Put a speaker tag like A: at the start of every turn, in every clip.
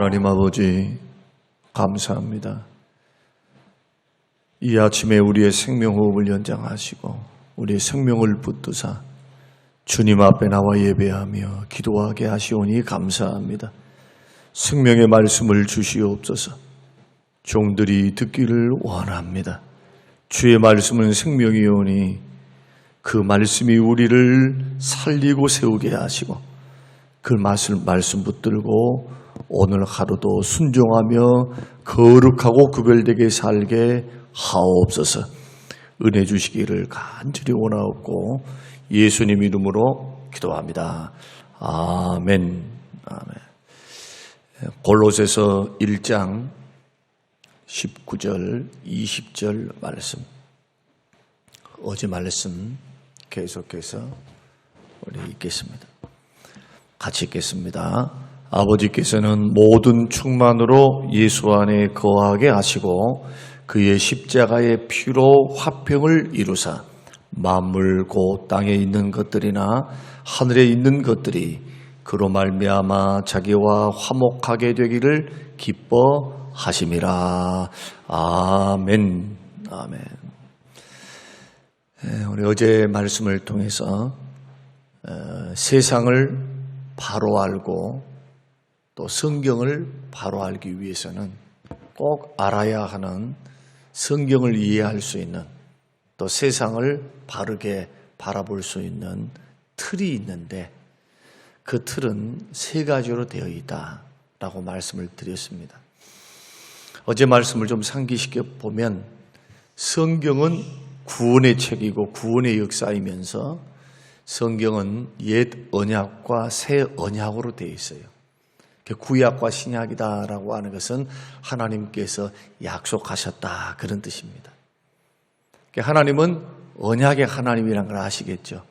A: 하나님 아버지 감사합니다. 이 아침에 우리의 생명호흡을 연장하시고 우리의 생명을 붙드사 주님 앞에 나와 예배하며 기도하게 하시오니 감사합니다. 생명의 말씀을 주시옵소서. 종들이 듣기를 원합니다. 주의 말씀은 생명이오니 그 말씀이 우리를 살리고 세우게 하시고 그 말씀 붙들고 오늘 하루도 순종하며 거룩하고 구별되게 살게 하옵소서. 은혜 주시기를 간절히 원하옵고 예수님 이름으로 기도합니다. 아멘. 아멘. 골로새서 1장 19절 20절 말씀, 어제 말씀 계속해서 우리 읽겠습니다. 같이 읽겠습니다. 아버지께서는 모든 충만으로 예수 안에 거하게 하시고 그의 십자가의 피로 화평을 이루사 만물 곧 땅에 있는 것들이나 하늘에 있는 그로 말미암아 자기와 화목하게 되기를 기뻐하심이라. 아멘. 아멘. 우리 어제 말씀을 통해서 세상을 바로 알고 또 성경을 바로 알기 위해서는 꼭 알아야 하는 성경을 이해할 수 있는 또 세상을 바르게 바라볼 수 있는 틀이 있는데 그 틀은 세 가지로 되어 있다라고 말씀을 드렸습니다. 어제 말씀을 좀 상기시켜 보면 성경은 구원의 책이고 구원의 역사이면서 성경은 옛 언약과 새 언약으로 되어 있어요. 구약과 신약이다라고 하는 것은 하나님께서 약속하셨다 그런 뜻입니다. 하나님은 언약의 하나님이라는 걸 아시겠죠.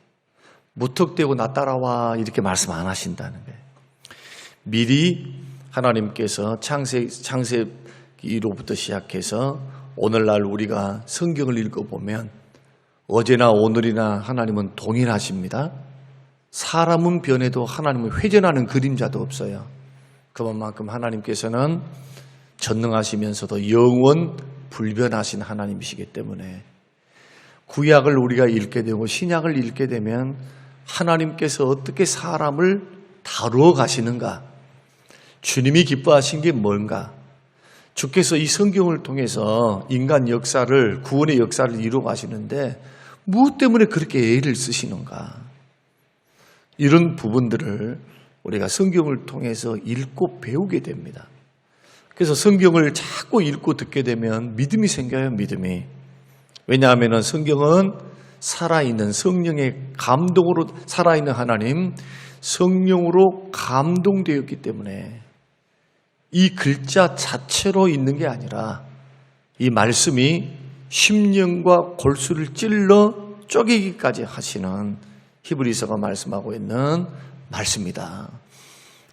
A: 무턱대고 나 따라와 이렇게 말씀 안 하신다는 거예요. 미리 하나님께서 창세기로부터 시작해서 오늘날 우리가 성경을 읽어보면 어제나 오늘이나 하나님은 동일하십니다. 사람은 변해도 하나님은 회전하는 그림자도 없어요. 그만큼 하나님께서는 전능하시면서도 영원 불변하신 하나님이시기 때문에 구약을 우리가 읽게 되고 신약을 읽게 되면 하나님께서 어떻게 사람을 다루어 가시는가, 주님이 기뻐하신 게 뭔가, 주께서 이 성경을 통해서 인간 역사를, 구원의 역사를 이루어 가시는데 무엇 때문에 그렇게 애를 쓰시는가, 이런 부분들을 우리가 성경을 통해서 읽고 배우게 됩니다. 그래서 성경을 자꾸 읽고 듣게 되면 믿음이 생겨요. 믿음이. 왜냐하면 성경은 살아있는 성령의 감동으로 살아있는 하나님, 성령으로 감동되었기 때문에 이 글자 자체로 있는 게 아니라 이 말씀이 심령과 골수를 찔러 쪼개기까지 하시는 히브리서가 말씀하고 있는 말씀이다.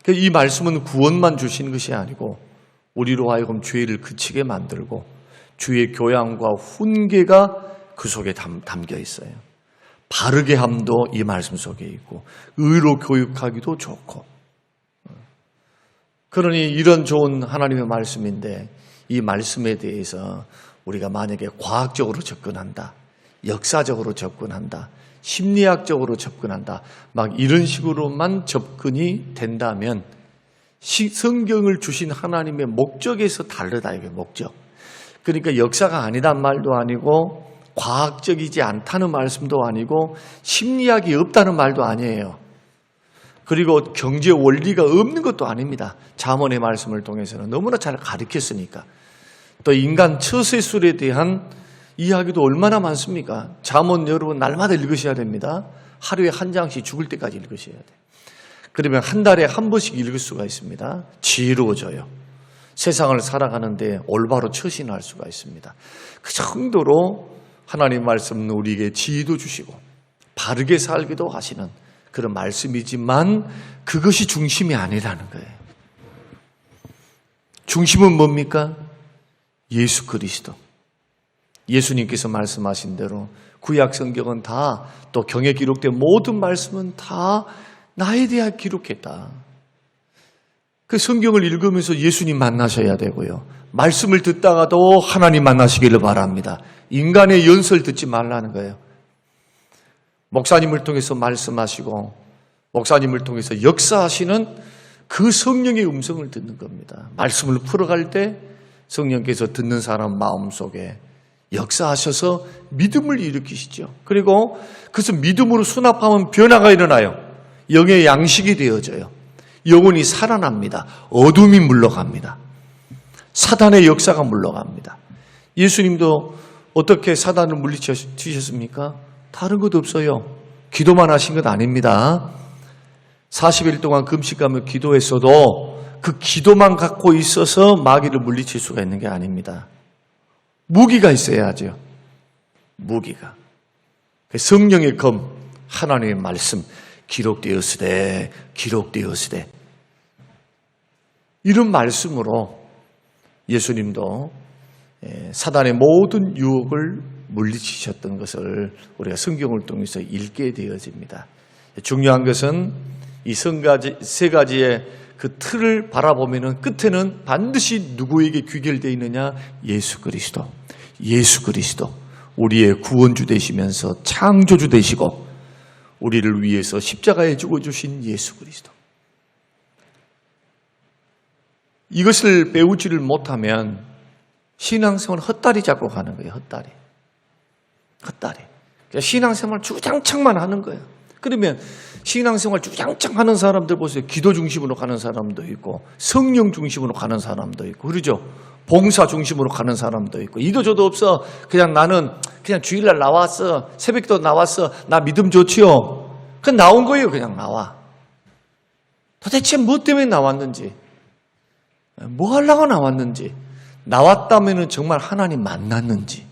A: 이 말씀은 구원만 주시는 것이 아니고 우리로 하여금 죄를 그치게 만들고 주의 교양과 훈계가 그 속에 담겨 있어요. 바르게 함도 이 말씀 속에 있고 의로 교육하기도 좋고, 그러니 이런 좋은 하나님의 말씀인데 이 말씀에 대해서 우리가 만약에 과학적으로 접근한다, 역사적으로 접근한다, 심리학적으로 접근한다, 막 이런 식으로만 접근이 된다면 성경을 주신 하나님의 목적에서 다르다, 이게 목적. 그러니까 역사가 아니란 말도 아니고 과학적이지 않다는 말씀도 아니고 심리학이 없다는 말도 아니에요. 그리고 경제 원리가 없는 것도 아닙니다. 잠언의 말씀을 통해서는 너무나 잘 가르쳤으니까. 또 인간 처세술에 대한 이야기도 얼마나 많습니까? 잠언 여러분 날마다 읽으셔야 됩니다. 하루에 한 장씩 죽을 때까지 읽으셔야 돼요. 그러면 한 달에 한 번씩 읽을 수가 있습니다. 지혜로워져요. 세상을 살아가는데 올바로 처신할 수가 있습니다. 그 정도로 하나님 말씀은 우리에게 지혜도 주시고 바르게 살기도 하시는 그런 말씀이지만 그것이 중심이 아니라는 거예요. 중심은 뭡니까? 예수 그리스도. 예수님께서 말씀하신 대로 구약 성경은 다, 또 경에 기록된 모든 말씀은 다 나에 대해 기록했다. 그 성경을 읽으면서 예수님 만나셔야 되고요. 말씀을 듣다가도 하나님 만나시기를 바랍니다. 인간의 연설 듣지 말라는 거예요. 목사님을 통해서 말씀하시고 목사님을 통해서 역사하시는 그 성령의 음성을 듣는 겁니다. 말씀을 풀어갈 때 성령께서 듣는 사람 마음속에 역사하셔서 믿음을 일으키시죠. 그리고 그것을 믿음으로 수납하면 변화가 일어나요. 영의 양식이 되어져요. 영혼이 살아납니다. 어둠이 물러갑니다. 사단의 역사가 물러갑니다. 예수님도 어떻게 사단을 물리치셨습니까? 다른 것 없어요. 기도만 하신 것 아닙니다. 40일 동안 금식하며 기도했어도 그 기도만 갖고 있어서 마귀를 물리칠 수가 있는 게 아닙니다. 무기가 있어야죠. 무기가. 성령의 검, 하나님의 말씀, 기록되었으되 이런 말씀으로 예수님도 사단의 모든 유혹을 물리치셨던 것을 우리가 성경을 통해서 읽게 되어집니다. 중요한 것은 이 세 가지의 그 틀을 바라보면은 끝에는 반드시 누구에게 귀결되어 있느냐? 예수 그리스도. 우리의 구원주 되시면서 창조주 되시고 우리를 위해서 십자가에 죽어주신 예수 그리스도. 이것을 배우지를 못하면 신앙생활은 헛다리 잡고 가는 거예요. 헛다리. 신앙생활 주장창만 하는 거예요. 그러면 신앙생활 주장창 하는 사람들 보세요. 기도 중심으로 가는 사람도 있고 성령 중심으로 가는 사람도 있고 그러죠. 봉사 중심으로 가는 사람도 있고 이도저도 없어. 그냥 나는 그냥 주일날 나왔어. 새벽기도 나왔어. 나 믿음 좋지요. 그냥 나온 거예요. 그냥 나와. 도대체 뭐 때문에 나왔는지 뭐 하려고 나왔는지 나왔다면 정말 하나님 만났는지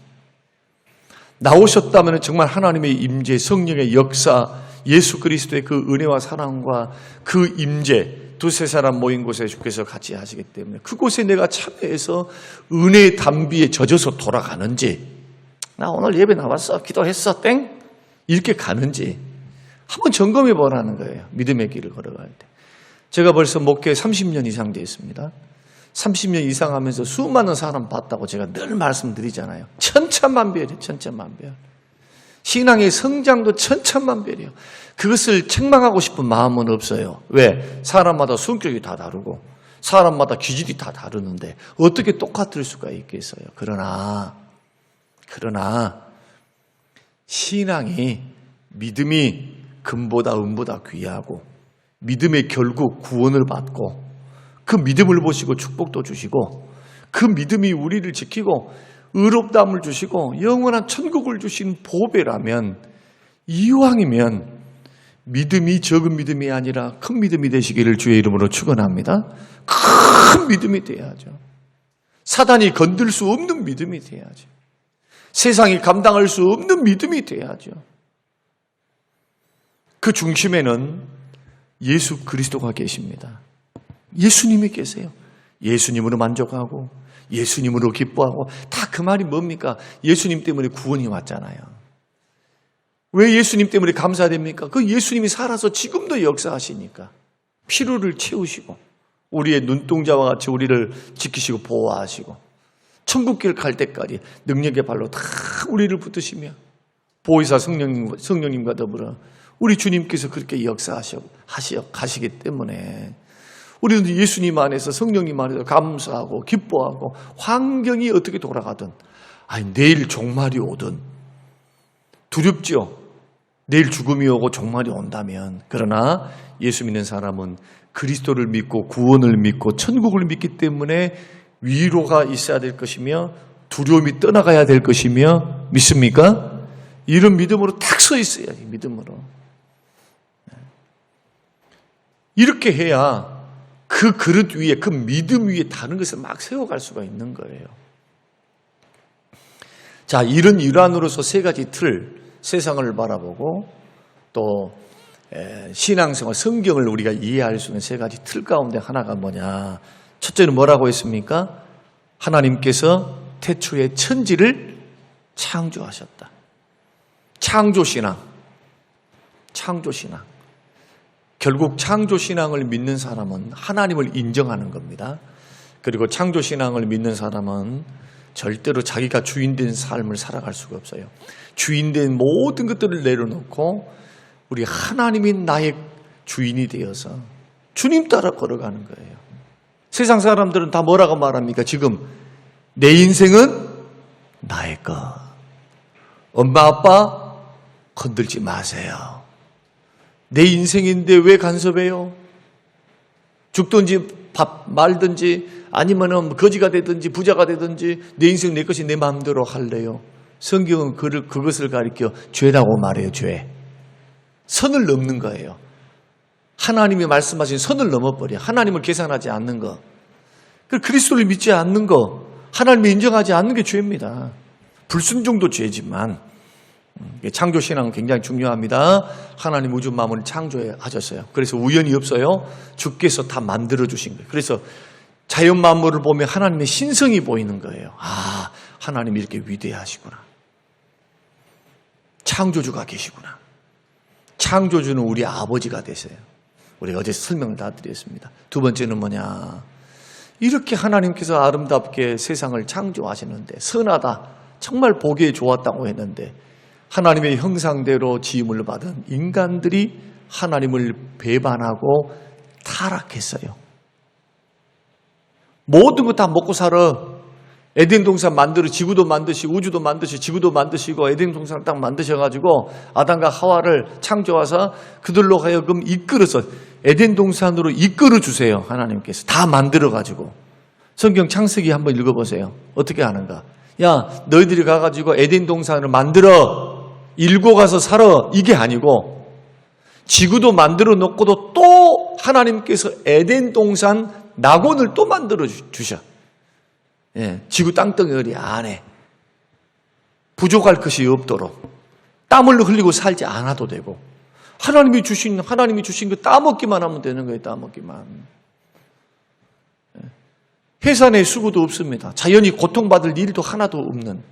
A: 나오셨다면 정말 하나님의 임재 성령의 역사 예수 그리스도의 그 은혜와 사랑과 그 임재 두세 사람 모인 곳에 주께서 같이 하시기 때문에 그곳에 내가 참여해서 은혜의 담비에 젖어서 돌아가는지 나 오늘 예배 나왔어 기도했어 땡 이렇게 가는지 한번 점검해 보라는 거예요. 믿음의 길을 걸어갈 때. 제가 벌써 목회 30년 이상 됐습니다. 30년 이상 하면서 수많은 사람 봤다고 제가 늘 말씀드리잖아요. 천차만별이에요. 천차만별. 신앙의 성장도 천차만별이에요. 그것을 책망하고 싶은 마음은 없어요. 왜? 사람마다 성격이 다 다르고 사람마다 기질이 다 다르는데 어떻게 똑같을 수가 있겠어요. 그러나 신앙이 믿음이 금보다 은보다 귀하고 믿음의 결국 구원을 받고 그 믿음을 보시고 축복도 주시고 그 믿음이 우리를 지키고 의롭다함을 주시고 영원한 천국을 주신 보배라면 이왕이면 믿음이 적은 믿음이 아니라 큰 믿음이 되시기를 주의 이름으로 축원합니다. 큰 믿음이 돼야죠. 사단이 건들 수 없는 믿음이 돼야죠. 세상이 감당할 수 없는 믿음이 돼야죠. 그 중심에는 예수 그리스도가 계십니다. 예수님이 계세요. 예수님으로 만족하고 예수님으로 기뻐하고 다 그 말이 뭡니까? 예수님 때문에 구원이 왔잖아요. 왜 예수님 때문에 감사됩니까? 그 예수님이 살아서 지금도 역사하시니까 피로를 채우시고 우리의 눈동자와 같이 우리를 지키시고 보호하시고 천국길 갈 때까지 능력의 발로 다 우리를 붙드시며 보혜사 성령님과 더불어 우리 주님께서 그렇게 역사하셔 가시기 때문에 우리는 예수님 안에서 성령님 안에서 감사하고 기뻐하고 환경이 어떻게 돌아가든 내일 종말이 오든 두렵죠. 내일 죽음이 오고 종말이 온다면 그러나 예수 믿는 사람은 그리스도를 믿고 구원을 믿고 천국을 믿기 때문에 위로가 있어야 될 것이며 두려움이 떠나가야 될 것이며 믿습니까? 이런 믿음으로 탁 서 있어야지. 믿음으로. 이렇게 해야 그 그릇 위에 그 믿음 위에 다른 것을 막 세워갈 수가 있는 거예요. 자, 이런 일환으로서 세 가지 틀, 세상을 바라보고 또 신앙생활, 성경을 우리가 이해할 수 있는 세 가지 틀 가운데 하나가 뭐냐. 첫째는 뭐라고 했습니까? 하나님께서 태초에 천지를 창조하셨다. 창조신앙. 결국 창조신앙을 믿는 사람은 하나님을 인정하는 겁니다. 그리고 창조신앙을 믿는 사람은 절대로 자기가 주인된 삶을 살아갈 수가 없어요. 주인된 모든 것들을 내려놓고 우리 하나님이 나의 주인이 되어서 주님 따라 걸어가는 거예요. 세상 사람들은 다 뭐라고 말합니까? 지금 내 인생은 나의 것. 엄마 아빠 건들지 마세요. 내 인생인데 왜 간섭해요? 죽든지 말든지 아니면 거지가 되든지 부자가 되든지 내 인생 내 것이 내 마음대로 할래요. 성경은 그것을 가리켜 죄라고 말해요. 죄. 선을 넘는 거예요. 하나님이 말씀하신 선을 넘어버려. 하나님을 계산하지 않는 거. 그리스도를 믿지 않는 거. 하나님을 인정하지 않는 게 죄입니다. 불순종도 죄지만 창조신앙은 굉장히 중요합니다. 하나님 우주 만물을 창조하셨어요. 그래서 우연이 없어요. 주께서 다 만들어주신 거예요. 그래서 자연 만물을 보면 하나님의 신성이 보이는 거예요. 아, 하나님이 이렇게 위대하시구나. 창조주가 계시구나. 창조주는 우리 아버지가 되세요. 우리가 어제 설명을 다 드렸습니다. 두 번째는 뭐냐. 이렇게 하나님께서 아름답게 세상을 창조하시는데 선하다. 정말 보기에 좋았다고 했는데 하나님의 형상대로 지음을 받은 인간들이 하나님을 배반하고 타락했어요. 모든 거 다 먹고 살아. 에덴 동산 지구도 만드시고 우주도 만드시고 지구도 만드시고 에덴 동산을 딱 만드셔가지고 아담과 하와를 창조하사 그들로 하여금 이끌어서 에덴 동산으로 이끌어 주세요. 하나님께서 다 만들어가지고. 성경 창세기 한번 읽어보세요. 어떻게 하는가. 야, 너희들이 가가지고 에덴 동산을 만들어 일고 가서 살아. 이게 아니고 지구도 만들어 놓고도 또 하나님께서 에덴 동산 낙원을 또 만들어 주셔. 예, 지구 땅덩어리 안에 부족할 것이 없도록 땀을 흘리고 살지 않아도 되고 하나님이 주신 거 따먹기만 하면 되는 거예요. 따먹기만. 해산의 수고도 없습니다. 자연이 고통받을 일도 하나도 없는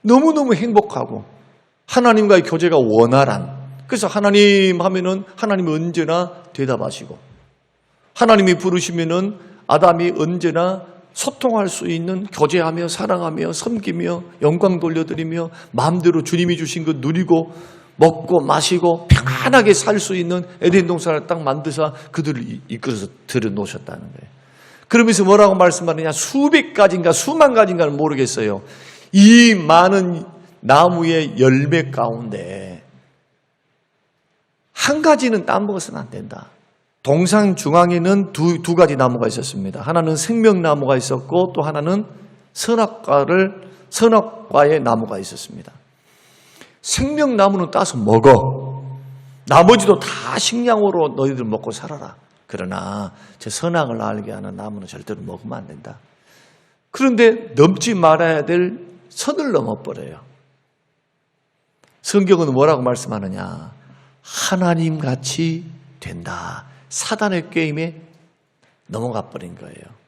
A: 너무너무 행복하고 하나님과의 교제가 원활한. 그래서 하나님 하면은 하나님이 언제나 대답하시고 하나님이 부르시면은 아담이 언제나 소통할 수 있는 교제하며 사랑하며 섬기며 영광 돌려드리며 마음대로 주님이 주신 것 누리고 먹고 마시고 편안하게 살 수 있는 에덴 동산을 딱 만드사 그들을 이끌어서 들여놓으셨다는 거예요. 그러면서 뭐라고 말씀하느냐. 수백 가지인가 수만 가지인가는 모르겠어요. 이 많은 나무의 열매 가운데 한 가지는 따먹어서는 안 된다. 동산 중앙에는 두 가지 나무가 있었습니다. 하나는 생명나무가 있었고 또 하나는 선악과의 나무가 있었습니다. 생명나무는 따서 먹어. 나머지도 다 식량으로 너희들 먹고 살아라. 그러나 저 선악을 알게 하는 나무는 절대로 먹으면 안 된다. 그런데 넘지 말아야 될 선을 넘어버려요. 성경은 뭐라고 말씀하느냐. 하나님같이 된다. 사단의 게임에 넘어가 버린 거예요.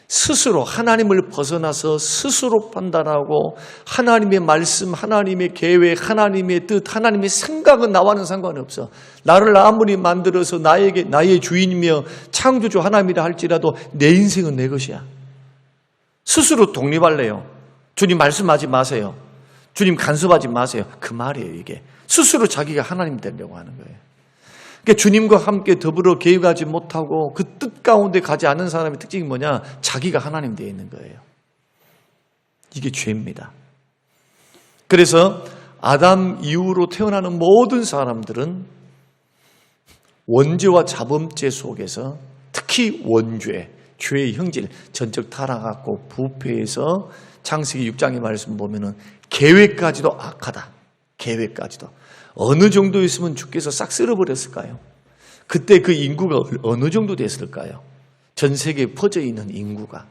A: 스스로 하나님을 벗어나서 스스로 판단하고 하나님의 말씀, 하나님의 계획, 하나님의 뜻, 하나님의 생각은 나와는 상관없어. 나를 아무리 만들어서 나의 주인이며 창조주 하나님이라 할지라도 내 인생은 내 것이야. 스스로 독립할래요. 주님 말씀하지 마세요. 주님 간섭하지 마세요. 그 말이에요, 이게. 스스로 자기가 하나님 되려고 하는 거예요. 그러니까 주님과 함께 더불어 계획하지 못하고 그 뜻 가운데 가지 않는 사람의 특징이 뭐냐? 자기가 하나님 되어 있는 거예요. 이게 죄입니다. 그래서 아담 이후로 태어나는 모든 사람들은 원죄와 자범죄 속에서 특히 원죄, 죄의 형질, 전적 타락하고 부패해서 창세기 6장의 말씀 보면은 계획까지도 악하다. 계획까지도. 어느 정도였으면 주께서 싹 쓸어버렸을까요? 그때 그 인구가 어느 정도 됐을까요? 전 세계에 퍼져 있는 인구가.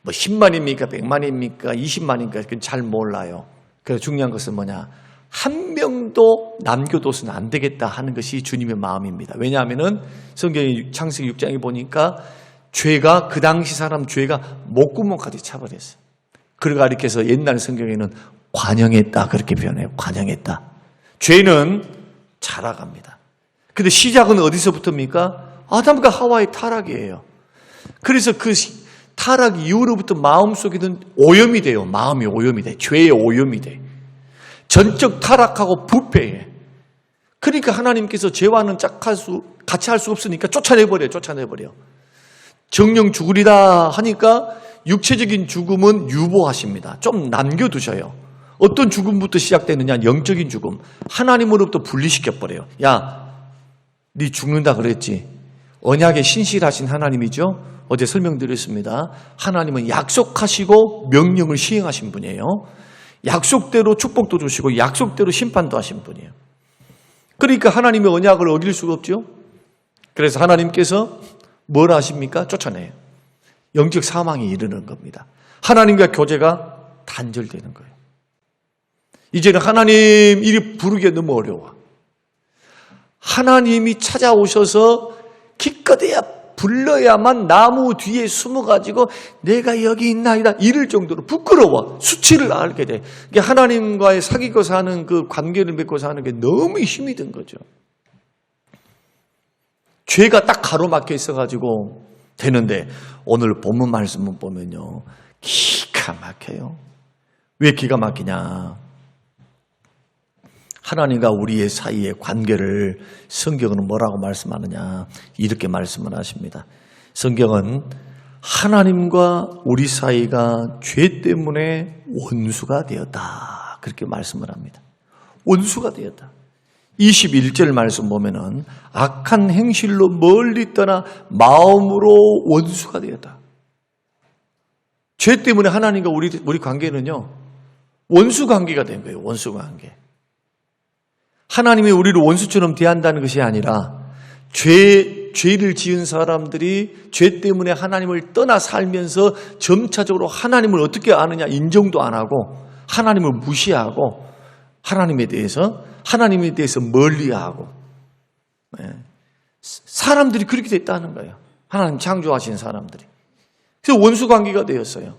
A: 뭐 10만입니까? 100만입니까? 20만입니까? 그건 잘 몰라요. 그래서 중요한 것은 뭐냐? 한 명도 남겨둬서는 안 되겠다 하는 것이 주님의 마음입니다. 왜냐하면은 성경의 창세기 6장에 보니까 죄가 그 당시 사람 죄가 목구멍까지 차버렸어요. 그러고 가리켜서 옛날 성경에는 관영했다 그렇게 표현해요. 관영했다. 죄는 자라갑니다. 근데 시작은 어디서부터입니까? 아담과 하와의 타락이에요. 그래서 그 타락 이후로부터 마음속에는 오염이 돼요. 마음이 오염이 돼. 죄의 오염이 돼. 전적 타락하고 부패해. 그러니까 하나님께서 죄와는 같이 할 수 없으니까 쫓아내버려. 정령 죽으리다 하니까 육체적인 죽음은 유보하십니다. 좀 남겨두셔요. 어떤 죽음부터 시작되느냐? 영적인 죽음. 하나님으로부터 분리시켜버려요. 야, 네 죽는다 그랬지. 언약에 신실하신 하나님이죠. 어제 설명드렸습니다. 하나님은 약속하시고 명령을 시행하신 분이에요. 약속대로 축복도 주시고 약속대로 심판도 하신 분이에요. 그러니까 하나님의 언약을 어길 수가 없죠. 그래서 하나님께서 뭘 하십니까? 쫓아내요. 영적 사망이 이르는 겁니다. 하나님과 교제가 단절되는 거예요. 이제는 하나님 이름 부르기 너무 어려워. 하나님이 찾아오셔서 기껏해야 불러야만 나무 뒤에 숨어가지고 내가 여기 있나이다 이럴 정도로 부끄러워. 수치를 알게 돼. 이게 하나님과의 사귀고 사는 그 관계를 맺고 사는 게 너무 힘이 든 거죠. 죄가 딱 가로막혀 있어가지고 되는데 오늘 본문 말씀을 보면요. 기가 막혀요. 왜 기가 막히냐. 하나님과 우리의 사이의 관계를 성경은 뭐라고 말씀하느냐. 이렇게 말씀을 하십니다. 성경은 하나님과 우리 사이가 죄 때문에 원수가 되었다. 그렇게 말씀을 합니다. 원수가 되었다. 21절 말씀 보면은 악한 행실로 멀리 떠나 마음으로 원수가 되었다. 죄 때문에 하나님과 우리 관계는요. 원수 관계가 된 거예요. 원수 관계. 하나님이 우리를 원수처럼 대한다는 것이 아니라 죄를 지은 사람들이 죄 때문에 하나님을 떠나 살면서 점차적으로 하나님을 어떻게 아느냐 인정도 안 하고 하나님을 무시하고 하나님에 대해서 멀리하고 사람들이 그렇게 됐다는 거예요. 하나님 창조하신 사람들이. 그래서 원수 관계가 되었어요.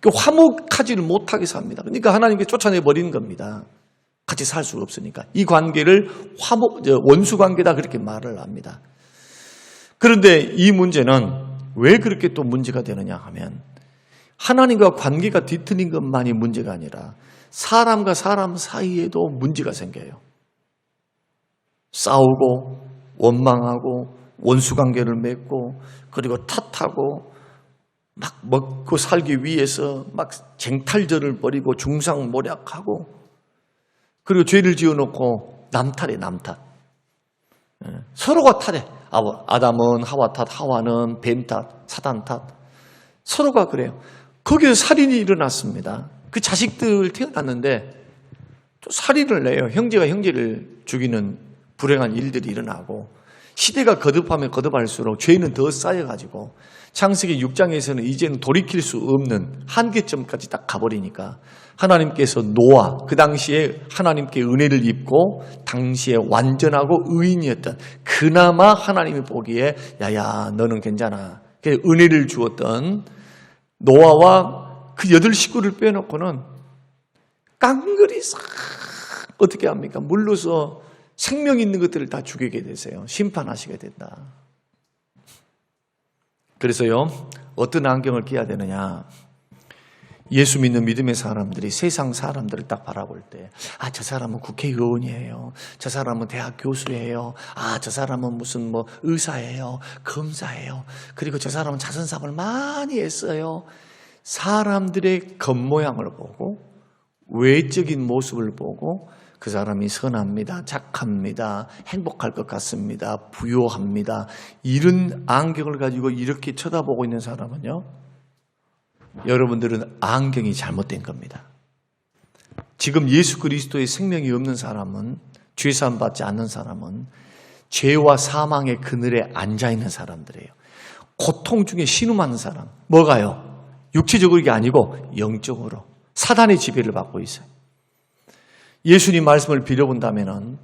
A: 화목하지를 못하게 삽니다. 그러니까 하나님께 쫓아내버리는 겁니다. 같이 살 수가 없으니까. 이 관계를 원수 관계다 그렇게 말을 합니다. 그런데 이 문제는 왜 그렇게 또 문제가 되느냐 하면 하나님과 관계가 뒤틀린 것만이 문제가 아니라 사람과 사람 사이에도 문제가 생겨요. 싸우고 원망하고 원수 관계를 맺고 그리고 탓하고 막 먹고 살기 위해서 막 쟁탈전을 벌이고 중상모략하고 그리고 죄를 지어놓고 남탓해. 서로가 탓해. 아담은 하와 탓, 하와는 뱀 탓, 사단 탓. 서로가 그래요. 거기서 살인이 일어났습니다. 그 자식들 태어났는데 또 살인을 내요. 형제가 형제를 죽이는 불행한 일들이 일어나고 시대가 거듭하면 거듭할수록 죄는 더 쌓여가지고 창세기 6장에서는 이제는 돌이킬 수 없는 한계점까지 딱 가버리니까 하나님께서 노아, 그 당시에 하나님께 은혜를 입고 당시에 완전하고 의인이었던 그나마 하나님이 보기에 야야 너는 괜찮아. 은혜를 주었던 노아와 그 8식구를 빼놓고는 깡그리 싹 어떻게 합니까? 물러서 생명 있는 것들을 다 죽이게 되세요. 심판하시게 된다. 그래서요, 어떤 안경을 끼야 되느냐. 예수 믿는 믿음의 사람들이 세상 사람들을 딱 바라볼 때, 저 사람은 국회의원이에요. 저 사람은 대학 교수예요. 저 사람은 무슨 의사예요. 검사예요. 그리고 저 사람은 자선사업을 많이 했어요. 사람들의 겉모양을 보고, 외적인 모습을 보고, 그 사람이 선합니다. 착합니다. 행복할 것 같습니다. 부유합니다. 이런 안경을 가지고 이렇게 쳐다보고 있는 사람은요, 여러분들은 안경이 잘못된 겁니다. 지금 예수 그리스도의 생명이 없는 사람은, 죄사함 받지 않는 사람은 죄와 사망의 그늘에 앉아있는 사람들이에요. 고통 중에 신음하는 사람. 뭐가요? 육체적으로 게 아니고 영적으로 사단의 지배를 받고 있어요. 예수님 말씀을 빌어본다면은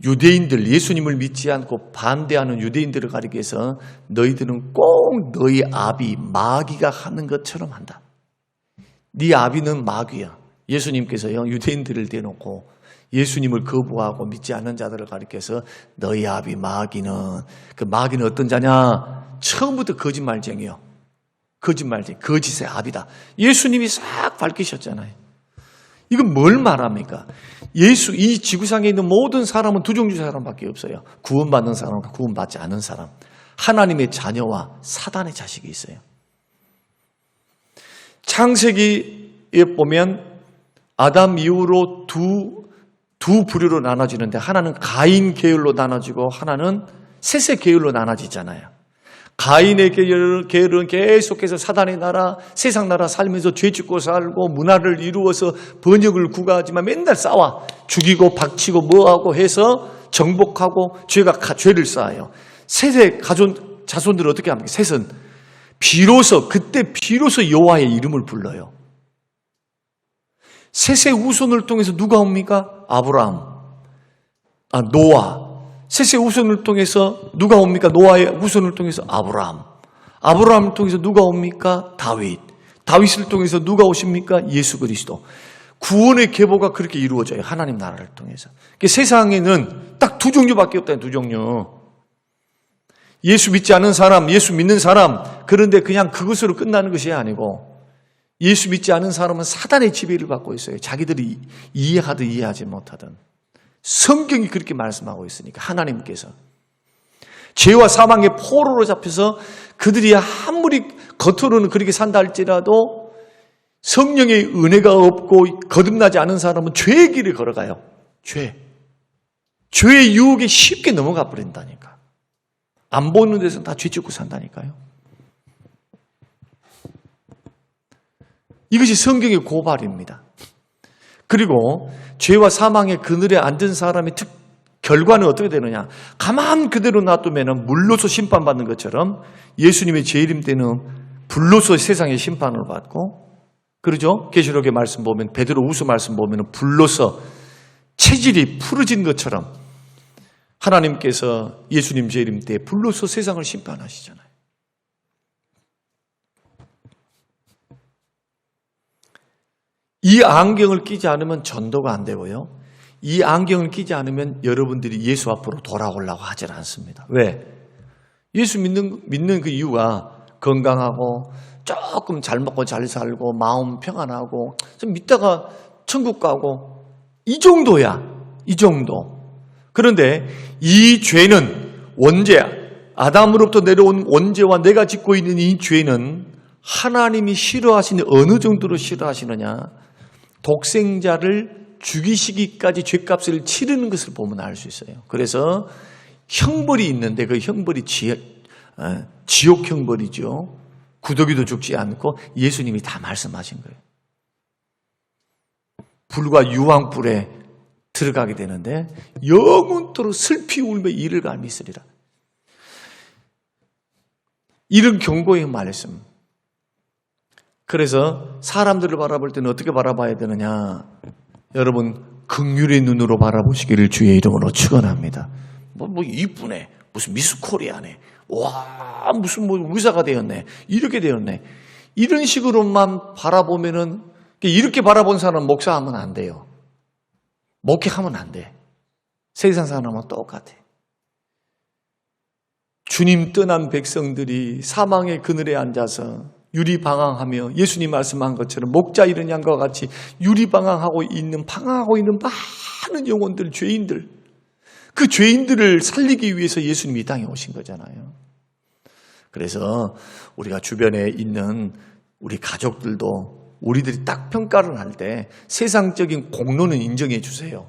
A: 유대인들, 예수님을 믿지 않고 반대하는 유대인들을 가리기 위해서 너희들은 꼭 너희 아비 마귀가 하는 것처럼 한다. 네 아비는 마귀야. 예수님께서요 유대인들을 대놓고 예수님을 거부하고 믿지 않는 자들을 가리켜서 너희 아비 마귀는, 그 마귀는 어떤 자냐? 처음부터 거짓말쟁이요. 거짓말쟁이, 거짓의 아비다. 예수님이 싹 밝히셨잖아요. 이건 뭘 말합니까? 이 지구상에 있는 모든 사람은 두 종류 사람밖에 없어요. 구원받는 사람과 구원받지 않은 사람. 하나님의 자녀와 사단의 자식이 있어요. 창세기에 보면 아담 이후로 두 부류로 나눠지는데, 하나는 가인 계열로 나눠지고 하나는 셋의 계열로 나눠지잖아요. 가인의 계열은 계속해서 사단의 나라, 세상 나라 살면서 죄 짓고 살고 문화를 이루어서 번영을 구가하지만 맨날 싸워. 죽이고 박치고 뭐하고 해서 정복하고 죄를 쌓아요. 셋의 자손들은 어떻게 합니까? 셋은 그때 비로소 여호와의 이름을 불러요. 셋의 후손을 통해서 누가 옵니까? 노아. 셋의 후손을 통해서 누가 옵니까? 노아의 후손을 통해서 아브라함을 통해서 누가 옵니까? 다윗을 통해서 누가 오십니까? 예수 그리스도. 구원의 계보가 그렇게 이루어져요. 하나님 나라를 통해서. 세상에는 딱 두 종류밖에 없다는, 두 종류. 예수 믿지 않는 사람, 예수 믿는 사람. 그런데 그냥 그것으로 끝나는 것이 아니고, 예수 믿지 않은 사람은 사단의 지배를 받고 있어요. 자기들이 이해하든 이해하지 못하든. 성경이 그렇게 말씀하고 있으니까, 하나님께서. 죄와 사망의 포로로 잡혀서 그들이 아무리 겉으로는 그렇게 산다 할지라도 성령의 은혜가 없고 거듭나지 않은 사람은 죄의 길을 걸어가요. 죄의 유혹에 쉽게 넘어가 버린다니까. 안 보는 데서 다 죄 짓고 산다니까요. 이것이 성경의 고발입니다. 그리고 죄와 사망의 그늘에 앉은 사람의 결과는 어떻게 되느냐? 가만 그대로 놔두면 물로서 심판받는 것처럼 예수님의 재림 때는 불로서 세상의 심판을 받고, 그러죠? 계시록의 말씀 보면, 베드로후서 말씀 보면 불로서 체질이 풀어진 것처럼 하나님께서 예수님 재림 때 불로서 세상을 심판하시잖아요. 이 안경을 끼지 않으면 전도가 안 되고요. 이 안경을 끼지 않으면 여러분들이 예수 앞으로 돌아오려고 하질 않습니다. 왜? 예수 믿는 그 이유가 건강하고 조금 잘 먹고 잘 살고 마음 평안하고 좀 믿다가 천국 가고 이 정도야. 이 정도. 그런데 이 죄는 아담으로부터 내려온 원죄와 내가 짓고 있는 이 죄는 하나님이 싫어하시는, 어느 정도로 싫어하시느냐? 독생자를 죽이시기까지 죄값을 치르는 것을 보면 알 수 있어요. 그래서 형벌이 있는데 그 형벌이 지옥 형벌이죠. 구더기도 죽지 않고 예수님이 다 말씀하신 거예요. 불과 유황불에 들어가게 되는데 영원토록 슬피 울며 이를 갈미 있으리라. 이런 경고의 말씀. 그래서 사람들을 바라볼 때는 어떻게 바라봐야 되느냐? 여러분, 긍휼의 눈으로 바라보시기를 주의 이름으로 축원합니다. 뭐 이쁘네. 무슨 미스 코리아네. 와, 무슨 의사가 되었네. 이렇게 되었네. 이런 식으로만 바라보면은, 이렇게 바라본 사람은 목사하면 안 돼요. 목회하면 안 돼. 세상 사람은 똑같아. 주님 떠난 백성들이 사망의 그늘에 앉아서 유리방황하며 예수님 말씀한 것처럼 목자 이런 양과 같이 방황하고 있는 많은 영혼들, 죄인들, 그 죄인들을 살리기 위해서 예수님이 이 땅에 오신 거잖아요. 그래서 우리가 주변에 있는 우리 가족들도 우리들이 딱 평가를 할 때 세상적인 공로는 인정해 주세요.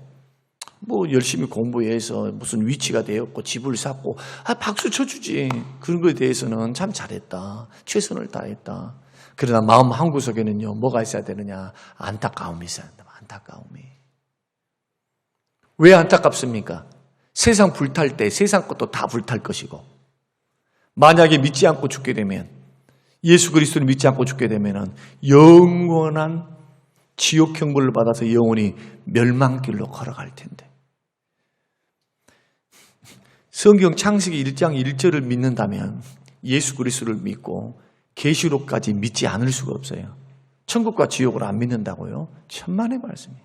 A: 열심히 공부해서 무슨 위치가 되었고 집을 샀고 박수 쳐주지. 그런 거에 대해서는 참 잘했다. 최선을 다했다. 그러나 마음 한구석에는요, 뭐가 있어야 되느냐? 안타까움이 있어야 된다. 안타까움이. 왜 안타깝습니까? 세상 불탈 때 세상 것도 다 불탈 것이고, 만약에 믿지 않고 죽게 되면, 예수 그리스도를 믿지 않고 죽게 되면 영원한 지옥 형벌을 받아서 영원히 멸망길로 걸어갈 텐데. 성경 창세기 1장 1절을 믿는다면 예수 그리스도를 믿고 계시록까지 믿지 않을 수가 없어요. 천국과 지옥을 안 믿는다고요? 천만의 말씀이에요.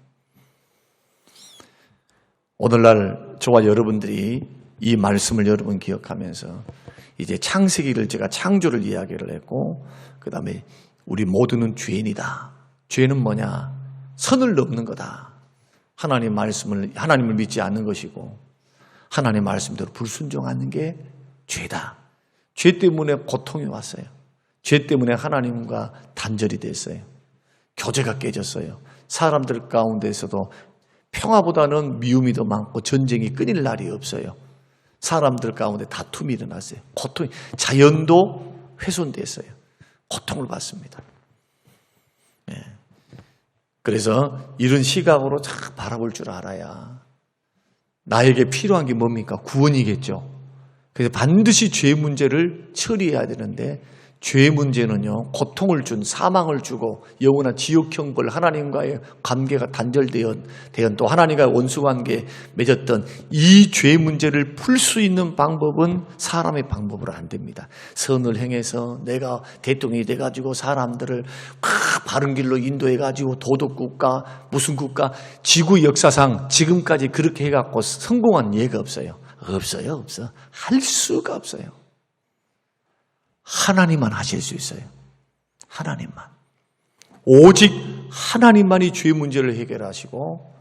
A: 오늘날 저와 여러분들이 이 말씀을 여러분 기억하면서 이제 창세기를 제가 창조를 이야기를 했고, 그 다음에 우리 모두는 죄인이다. 죄는 뭐냐? 선을 넘는 거다. 하나님을 믿지 않는 것이고 하나님 말씀대로 불순종하는 게 죄다. 죄 때문에 고통이 왔어요. 죄 때문에 하나님과 단절이 됐어요. 교제가 깨졌어요. 사람들 가운데서도 평화보다는 미움이 더 많고 전쟁이 끊일 날이 없어요. 사람들 가운데 다툼이 일어났어요. 고통이, 자연도 훼손됐어요. 고통을 받습니다. 그래서 이런 시각으로 잘 바라볼 줄 알아야 나에게 필요한 게 뭡니까? 구원이겠죠. 그래서 반드시 죄 문제를 처리해야 되는데, 죄 문제는요, 고통을 준, 사망을 주고 영원한 지옥형 벌, 하나님과의 관계가 단절되었 또 하나님과 원수관계 맺었던 이 죄 문제를 풀 수 있는 방법은 사람의 방법으로 안 됩니다. 선을 행해서 내가 대통령이 돼가지고 사람들을 바른 길로 인도해가지고 도덕국가, 무슨 국가, 지구 역사상 지금까지 그렇게 해갖고 성공한 예가 없어요. 없어. 할 수가 없어요. 하나님만 하실 수 있어요. 하나님만. 오직 하나님만이 죄 문제를 해결하시고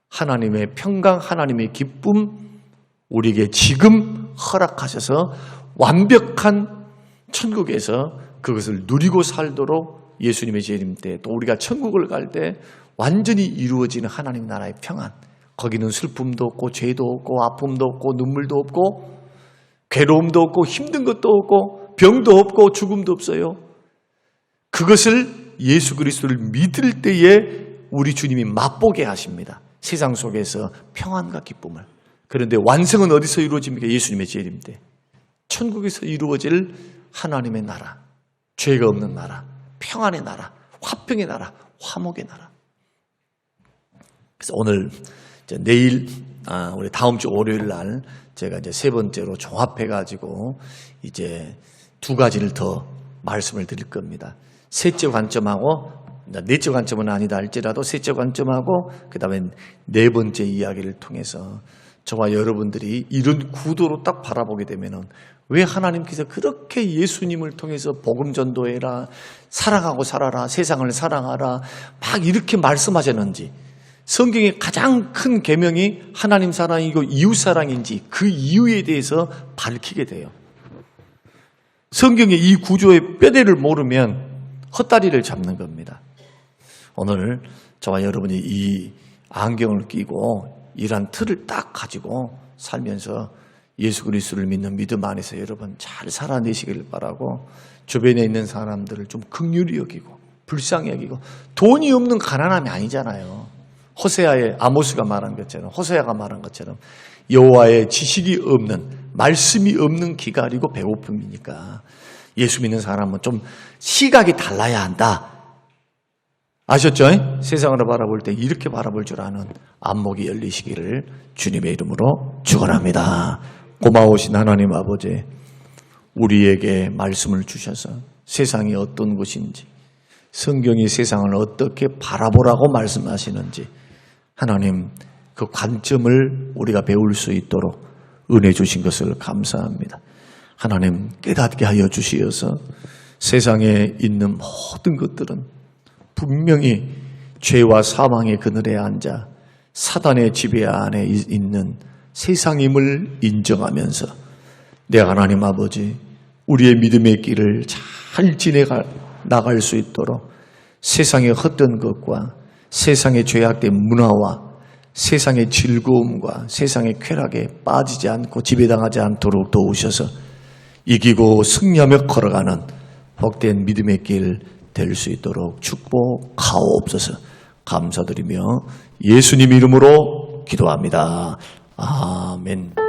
A: 하나님의 평강, 하나님의 기쁨 우리에게 지금 허락하셔서 완벽한 천국에서 그것을 누리고 살도록 예수님의 재림 때, 또 우리가 천국을 갈 때 완전히 이루어지는 하나님 나라의 평안, 거기는 슬픔도 없고 죄도 없고 아픔도 없고 눈물도 없고 괴로움도 없고 힘든 것도 없고 병도 없고 죽음도 없어요. 그것을 예수 그리스도를 믿을 때에 우리 주님이 맛보게 하십니다. 세상 속에서 평안과 기쁨을. 그런데 완성은 어디서 이루어집니까? 예수님의 재림 때. 천국에서 이루어질 하나님의 나라, 죄가 없는 나라, 평안의 나라, 화평의 나라, 화목의 나라. 그래서 오늘 내일, 우리 다음 주 월요일 날 제가 이제 세 번째로 종합해가지고 이제 두 가지를 더 말씀을 드릴 겁니다. 셋째 관점하고, 넷째 관점은 아니다 할지라도 셋째 관점하고, 그 다음에 네 번째 이야기를 통해서 저와 여러분들이 이런 구도로 딱 바라보게 되면은 왜 하나님께서 그렇게 예수님을 통해서 복음 전도해라, 사랑하고 살아라, 세상을 사랑하라, 막 이렇게 말씀하셨는지, 성경의 가장 큰 계명이 하나님 사랑이고 이웃 사랑인지 그 이유에 대해서 밝히게 돼요. 성경의 이 구조의 뼈대를 모르면 헛다리를 잡는 겁니다. 오늘 저와 여러분이 이 안경을 끼고 이런 틀을 딱 가지고 살면서 예수 그리스도를 믿는 믿음 안에서 여러분 잘 살아내시길 바라고, 주변에 있는 사람들을 좀 긍휼히 여기고 불쌍히 여기고, 돈이 없는 가난함이 아니잖아요. 호세아의 아모스가 말한 것처럼, 호세아가 말한 것처럼 여호와의 지식이 없는, 말씀이 없는 기갈이고 배고픔이니까 예수 믿는 사람은 좀 시각이 달라야 한다. 아셨죠? 세상으로 바라볼 때 이렇게 바라볼 줄 아는 안목이 열리시기를 주님의 이름으로 축원합니다. 고마우신 하나님 아버지, 우리에게 말씀을 주셔서 세상이 어떤 것인지, 성경이 세상을 어떻게 바라보라고 말씀하시는지 하나님 그 관점을 우리가 배울 수 있도록 은혜 주신 것을 감사합니다. 하나님 깨닫게 하여 주시어서 세상에 있는 모든 것들은 분명히 죄와 사망의 그늘에 앉아 사단의 지배 안에 있는 세상임을 인정하면서 내 하나님 아버지, 우리의 믿음의 길을 잘 나갈 수 있도록 세상의 헛된 것과 세상의 죄악된 문화와 세상의 즐거움과 세상의 쾌락에 빠지지 않고 지배당하지 않도록 도우셔서 이기고 승리하며 걸어가는 복된 믿음의 길 될 수 있도록 축복하옵소서. 감사드리며 예수님 이름으로 기도합니다. 아멘.